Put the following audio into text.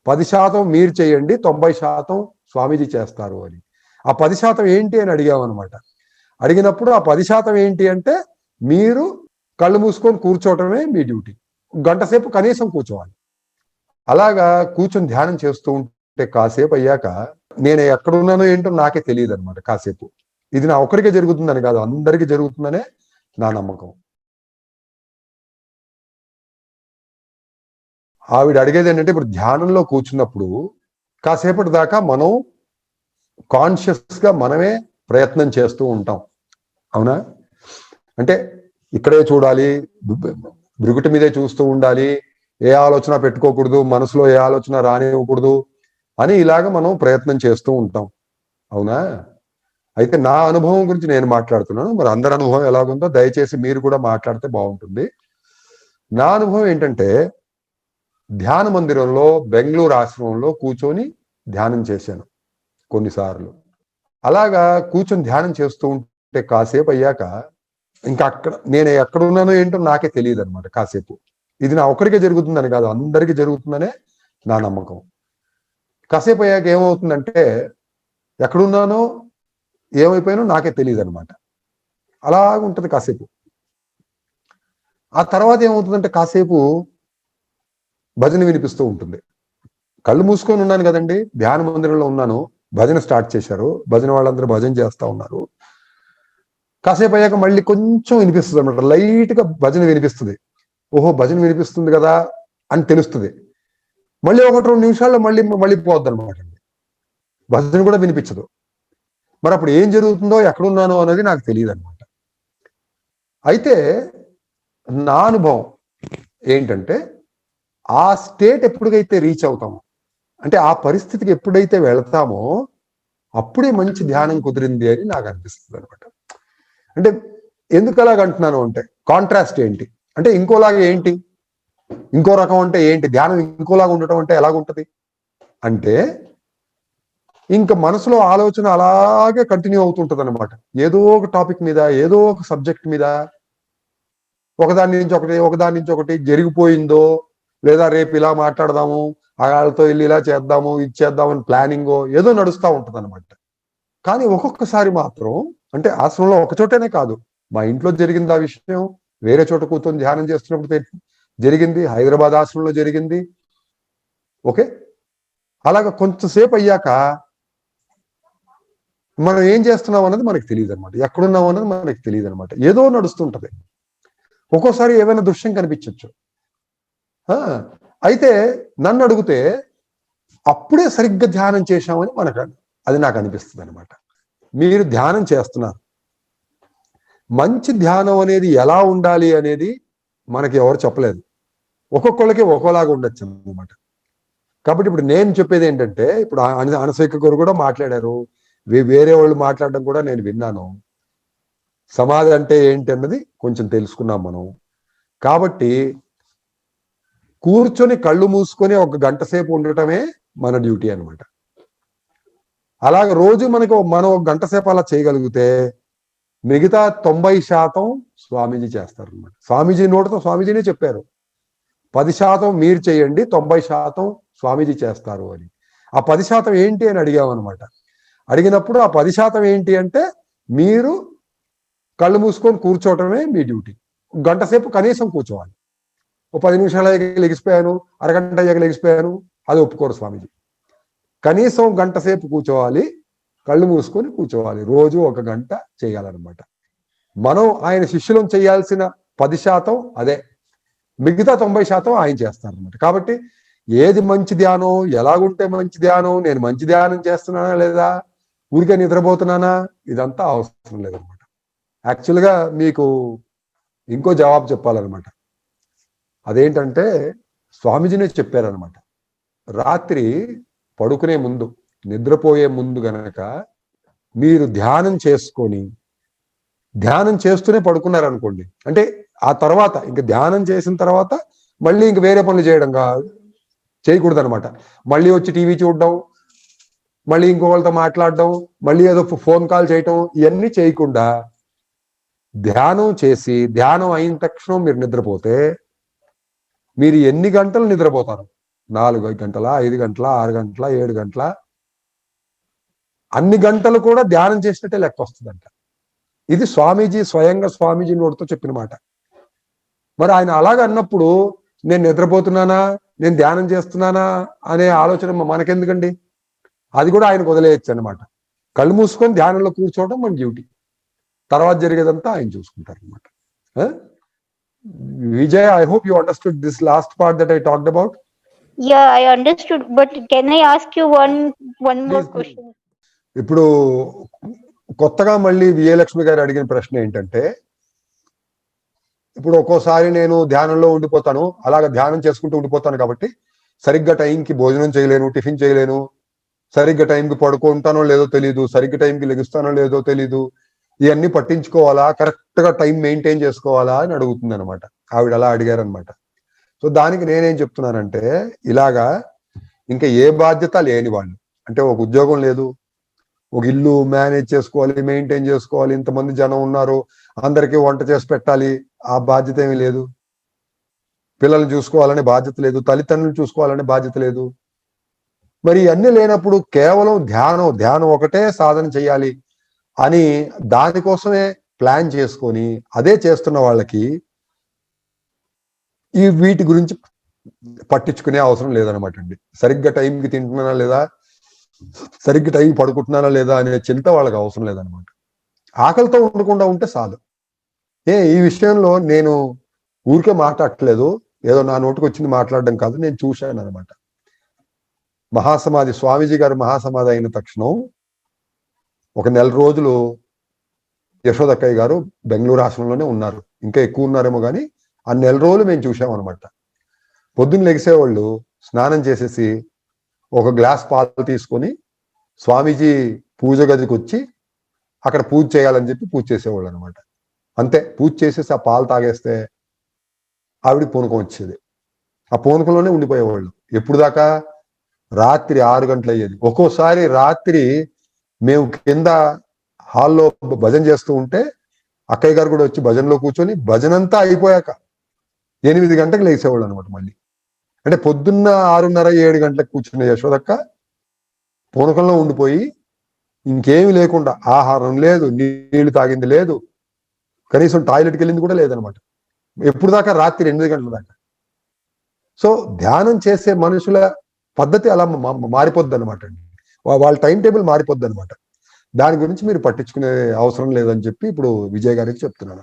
10% మీరు చేయండి, 90% స్వామీజీ చేస్తారు అని. ఆ 10% ఏంటి అని అడిగామన్నమాట. అడిగినప్పుడు ఆ 10% ఏంటి అంటే మీరు కళ్ళు మూసుకొని కూర్చోవటమే మీ డ్యూటీ. గంట సేపు కనీసం కూర్చోవాలి. అలాగా కూర్చొని ధ్యానం చేస్తూ ఉంటే కాసేపు అయ్యాక నేను ఎక్కడున్నానో ఏంటో నాకే తెలియదు అనమాట. కాసేపు ఇది నా ఒక్కరికే జరుగుతుందని కాదు, అందరికీ జరుగుతుందనే నా నమ్మకం. ఆవిడ అడిగేది ఏంటంటే, ఇప్పుడు ధ్యానంలో కూర్చున్నప్పుడు కాసేపటి దాకా మనం కాన్షియస్ గా మనమే ప్రయత్నం చేస్తూ ఉంటాం, అవునా? అంటే ఇక్కడే చూడాలి, బ్రుగుటి మీదే చూస్తూ ఉండాలి, ఏ ఆలోచన పెట్టుకోకూడదు, మనసులో ఏ ఆలోచన రానివ్వకూడదు అని ఇలాగ మనం ప్రయత్నం చేస్తూ ఉంటాం, అవునా? అయితే నా అనుభవం గురించి నేను మాట్లాడుతున్నాను. మరి అందరి అనుభవం ఎలాగుందో దయచేసి మీరు కూడా మాట్లాడితే బాగుంటుంది. నా అనుభవం ఏంటంటే, ధ్యాన మందిరంలో బెంగళూరు ఆశ్రమంలో కూర్చొని ధ్యానం చేశాను కొన్నిసార్లు. అలాగా కూర్చొని ధ్యానం చేస్తూ ఉంటే కాసేపు అయ్యాక ఇంకా అక్కడ నేను ఎక్కడున్నానో ఏంటో నాకే తెలియదు అనమాట. కాసేపు ఇది నా ఒక్కరికే జరుగుతుందని కాదు, అందరికీ జరుగుతుందనే నా నమ్మకం. కాసేపు అయ్యాక ఏమవుతుందంటే ఎక్కడున్నానో ఏమైపోయానో నాకే తెలియదు అనమాట. అలాగుంటది కాసేపు. ఆ తర్వాత ఏమవుతుందంటే కాసేపు భజన వినిపిస్తూ ఉంటుంది. కళ్ళు మూసుకొని ఉన్నాను కదండి, ధ్యాన మందిరంలో ఉన్నాను, భజన స్టార్ట్ చేశారు, భజన వాళ్ళందరూ భజన చేస్తా ఉన్నారు. కాసేపు అయ్యాక మళ్ళీ కొంచెం వినిపిస్తుంది అనమాట, లైట్ గా భజన వినిపిస్తుంది. ఓహో భజన వినిపిస్తుంది కదా అని తెలుస్తుంది. మళ్ళీ 1-2 నిమిషాల్లో మళ్ళీ మళ్ళీ పోద్ది అనమాట. భజన కూడా వినిపించదు. మరి అప్పుడు ఏం జరుగుతుందో, ఎక్కడున్నానో అనేది నాకు తెలియదు అనమాట. అయితే నా అనుభవం ఏంటంటే, ఆ స్టేట్ ఎప్పుడైతే రీచ్ అవుతామో, అంటే ఆ పరిస్థితికి ఎప్పుడైతే వెళతామో అప్పుడే మంచి ధ్యానం కుదిరింది అని నాకు అనిపిస్తుంది అనమాట. అంటే ఎందుకు అలాగ అంటున్నాను అంటే, కాంట్రాస్ట్ ఏంటి అంటే, ఇంకోలాగా ఏంటి, ఇంకో రకం అంటే ఏంటి, ధ్యానం ఇంకోలాగా ఉండటం అంటే ఎలాగుంటది అంటే, ఇంకా మనసులో ఆలోచన అలాగే కంటిన్యూ అవుతుంటది అనమాట. ఏదో ఒక టాపిక్ మీద, ఏదో ఒక సబ్జెక్ట్ మీద, ఒకదాని నుంచి ఒకటి, ఒకదాని నుంచి ఒకటి జరిగిపోయిందో, లేదా రేపు ఇలా మాట్లాడదాము, వాళ్ళతో వెళ్ళి ఇలా చేద్దాము, ఇది చేద్దామని ప్లానింగో ఏదో నడుస్తూ ఉంటది అనమాట. కానీ ఒక్కొక్కసారి మాత్రం, అంటే ఆశ్రమంలో ఒక చోటనే కాదు, మా ఇంట్లో జరిగింది ఆ విషయం, వేరే చోట కూర్చొని ధ్యానం చేస్తున్నప్పుడు జరిగింది, హైదరాబాద్ ఆశ్రమంలో జరిగింది. ఓకే, అలాగ కొంచెంసేపు అయ్యాక మనం ఏం చేస్తున్నాం అన్నది మనకు తెలియదు అనమాట, ఎక్కడున్నాం అన్నది మనకు తెలియదు అనమాట. ఏదో నడుస్తుంటది. ఒక్కోసారి ఏమైనా దృశ్యం కనిపించవచ్చు. అయితే నన్ను అడిగితే అప్పుడే సరిగ్గా ధ్యానం చేశామని అది నాకు అనిపిస్తుంది అనమాట. మీరు ధ్యానం చేస్తున్నారు, మంచి ధ్యానం అనేది ఎలా ఉండాలి అనేది మనకి ఎవరు చెప్పలేదు, ఒక్కొక్కళ్ళకి ఒక్కోలాగా ఉండొచ్చు అనమాట. కాబట్టి ఇప్పుడు నేను చెప్పేది ఏంటంటే, ఇప్పుడు అనసూయ గారు కూడా మాట్లాడారు, వేరే వాళ్ళు మాట్లాడడం కూడా నేను విన్నాను. సమాధి అంటే ఏంటి అన్నది కొంచెం తెలుసుకున్నాం మనం. కాబట్టి కూర్చొని కళ్ళు మూసుకొని 1 గంట సేపు ఉండటమే మన డ్యూటీ అనమాట. అలాగ రోజు మనం 1 గంట సేపు అలా చేయగలిగితే మిగతా 90% స్వామీజీ చేస్తారు అనమాట. స్వామీజీ నోటితో స్వామీజీనే చెప్పారు, 10% మీరు చేయండి, 90% స్వామీజీ చేస్తారు అని. ఆ 10% ఏంటి అని అడిగామన్నమాట. అడిగినప్పుడు ఆ 10% ఏంటి అంటే మీరు కళ్ళు మూసుకొని కూర్చోవటమే మీ డ్యూటీ. గంట సేపు కనీసం కూర్చోవాలి. ఓ 10 నిమిషాలు లెగిసిపోయాను, అరగంట అయ్యాక లెగిసిపోయాను, అది ఒప్పుకోరు స్వామీజీ. కనీసం గంట సేపు కూర్చోవాలి, కళ్ళు మూసుకొని కూర్చోవాలి, రోజు 1 గంట చేయాలన్నమాట. మనం ఆయన శిష్యులం చేయాల్సిన 10% అదే, మిగతా 90% ఆయన చేస్తారన్నమాట. కాబట్టి ఏది మంచి ధ్యానం, ఎలాగుంటే మంచి ధ్యానం, నేను మంచి ధ్యానం చేస్తున్నానా లేదా, ఊరికే నిద్రపోతున్నానా, ఇదంతా అవసరం లేదనమాట. యాక్చువల్గా మీకు ఇంకో జవాబు చెప్పాలన్నమాట. అదేంటంటే స్వామీజీనే చెప్పారనమాట, రాత్రి పడుకునే ముందు, నిద్రపోయే ముందు గనక మీరు ధ్యానం చేసుకొని, ధ్యానం చేస్తూనే పడుకున్నారనుకోండి, అంటే ఆ తర్వాత ఇంక ధ్యానం చేసిన తర్వాత మళ్ళీ ఇంక వేరే పనులు చేయకూడదు అనమాట. మళ్ళీ వచ్చి టీవీ చూడడం, మళ్ళీ ఇంకొకళ్ళతో మాట్లాడడం, మళ్ళీ ఏదో ఫోన్ కాల్ చేయటం, ఇవన్నీ చేయకుండా ధ్యానం చేసి, ధ్యానం అయిన తక్షణం మీరు నిద్రపోతే మీరు ఎన్ని గంటలు నిద్రపోతారు, 4 గంటల, 5 గంటల, 6 గంటల, 7 గంటల, అన్ని గంటలు కూడా ధ్యానం చేసినట్టే లెక్క వస్తుందంట. ఇది స్వామీజీ స్వయంగా స్వామీజీ నోటితో చెప్పిన మాట. మరి ఆయన అలాగ అన్నప్పుడు నేను నిద్రపోతున్నానా, నేను ధ్యానం చేస్తున్నానా అనే ఆలోచన మనకెందుకండి? అది కూడా ఆయనకు వదిలేయచ్చు అనమాట. కళ్ళు మూసుకొని ధ్యానంలో కూర్చోవడం మన డ్యూటీ, తర్వాత జరిగేదంతా ఆయన చూసుకుంటారు అనమాట. Vijay, I hope you understood this last part that I talked about. Yeah, I understood, but can I ask you one more question? ఇప్పుడు కొత్తగా మళ్ళీ విజయలక్ష్మి గారు అడిగిన ప్రశ్న ఏంటంటే, ఇప్పుడు ఒక్కోసారి నేను ధ్యానంలో ఉండిపోతాను, అలాగ ధ్యానం చేసుకుంటూ ఉండిపోతాను కాబట్టి సరిగ్గా టైంకి భోజనం చేయలేను, టిఫిన్ చేయలేను, సరిగ్గా టైంకి పడుకుంటానో లేదో తెలీదు, సరిగ్గా టైంకి లెగుస్తానో లేదో తెలీదు, ఇవన్నీ పట్టించుకోవాలా, కరెక్ట్ గా టైం మెయింటైన్ చేసుకోవాలా అని అడుగుతుంది అనమాట. ఆవిడ అలా అడిగారనమాట. సో దానికి నేనేం చెప్తున్నానంటే, ఇలాగా ఇంకా ఏ బాధ్యత లేని వాళ్ళు, అంటే ఒక ఉద్యోగం లేదు, ఒక ఇల్లు మేనేజ్ చేసుకోవాలి, మెయింటైన్ చేసుకోవాలి, ఇంతమంది జనం ఉన్నారు, అందరికీ వంట చేసి పెట్టాలి, ఆ బాధ్యత ఏమీ లేదు. పిల్లల్ని చూసుకోవాలనే బాధ్యత లేదు, తల్లిదండ్రులను చూసుకోవాలనే బాధ్యత లేదు. మరి అన్ని లేనప్పుడు కేవలం ధ్యానం ఒకటే సాధన చేయాలి అని దానికోసమే ప్లాన్ చేసుకొని అదే చేస్తున్న వాళ్ళకి ఈ వీటి గురించి పట్టించుకునే అవసరం లేదనమాట అండి. సరిగ్గా టైంకి తింటున్నానా లేదా, సరిగ్గా టైంకి పడుకుంటున్నానా లేదా అనే చింత వాళ్ళకి అవసరం లేదనమాట. ఆకలితో ఉండకుండా ఉంటే చాలు. ఈ విషయంలో నేను ఊరికే మాట్లాడట్లేదు, ఏదో నా నోటికి వచ్చింది మాట్లాడడం కాదు, నేను చూశాను అనమాట. మహాసమాధి స్వామీజీ గారు మహాసమాధి అయిన తక్షణం ఒక 1 నెల రోజులు యశోదక్కయ్య గారు బెంగళూరు ఆశ్రమంలోనే ఉన్నారు. ఇంకా ఎక్కువ ఉన్నారేమో కానీ ఆ 1 నెల రోజులు మేము చూసామన్నమాట. పొద్దున్న లెగిసేవాళ్ళు, స్నానం చేసేసి ఒక గ్లాస్ పాలు తీసుకొని స్వామీజీ పూజ గదికి వచ్చి అక్కడ పూజ చేయాలని చెప్పి పూజ చేసేవాళ్ళు అనమాట. అంతే, పూజ చేసేసి ఆ పాలు తాగేస్తే ఆవిడ పూనకం వచ్చేది. ఆ పూనకంలోనే ఉండిపోయేవాళ్ళు. ఎప్పుడు దాకా? రాత్రి 6 గంటలు అయ్యేది. ఒక్కోసారి రాత్రి మేము కింద హాల్లో భజన చేస్తూ ఉంటే అక్కయ్య గారు కూడా వచ్చి భజనలో కూర్చొని భజనంతా అయిపోయాక 8 గంటలకు లేచేవాళ్ళు అనమాట మళ్ళీ. అంటే పొద్దున్న 6:30, 7 గంటలకు కూర్చున్న యశోదక్క పూనకంలో ఉండిపోయి ఇంకేమి లేకుండా, ఆహారం లేదు, నీళ్లు తాగింది లేదు, కనీసం టాయిలెట్కి వెళ్ళింది కూడా లేదనమాట. ఎప్పుడు దాకా? రాత్రి 8 గంటల దాకా. సో ధ్యానం చేసే మనుషుల పద్ధతి అలా మారిపోద్ది అనమాట అండి. వాళ్ళ టైం టేబుల్ మారిపోద్ది అనమాట. దాని గురించి మీరు పట్టించుకునే అవసరం లేదని చెప్పి ఇప్పుడు విజయ్ గారికి చెప్తున్నాను.